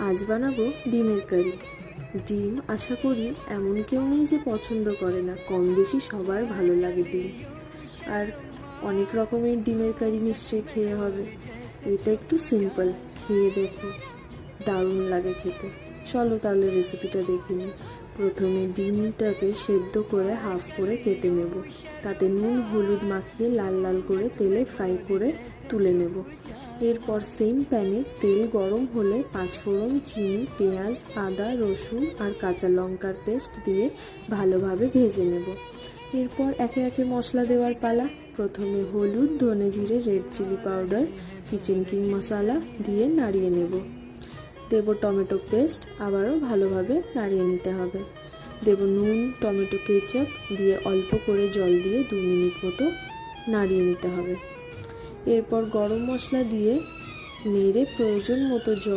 আজ বানাবো ডিমের কারি। ডিম আশা করি এমন কেউ নেই যে পছন্দ করে না, কম বেশি সবার ভালো লাগে ডিম। আর অনেক রকমের ডিমের কারি নিশ্চয়ই খেয়ে হবে। এটা একটু সিম্পল, খেয়ে দেখো, দারুণ লাগে খেতে। চলো তাহলে রেসিপিটা দেখে নিই। প্রথমে ডিমটাকে সেদ্ধ করে হাফ করে কেটে নেব। তাতে নুন হলুদ মাখিয়ে লাল লাল করে তেলে ফ্রাই করে তুলে নেব। এরপর সেম প্যানে তেল গরম হলে 5 ফোড়ন, চিনি, পেঁয়াজ, আদা, রসুন আর কাঁচা লঙ্কার পেস্ট দিয়ে ভালোভাবে ভেজে নেব। এরপর একে একে মশলা দেওয়ার পালা। প্রথমে হলুদ, ধনে জিরে, red chilli powder, Kitchen King মশলা দিয়ে নাড়িয়ে নেব। দেব টমেটো পেস্ট, আবারও ভালোভাবে নাড়িয়ে নিতে হবে। দেব নুন, টমেটো কেচাপ দিয়ে অল্প করে জল দিয়ে 2 মিনিট মতো নাড়িয়ে নিতে হবে। এরপর গরম মশলা দিয়ে নেড়ে প্রয়োজন মতো জল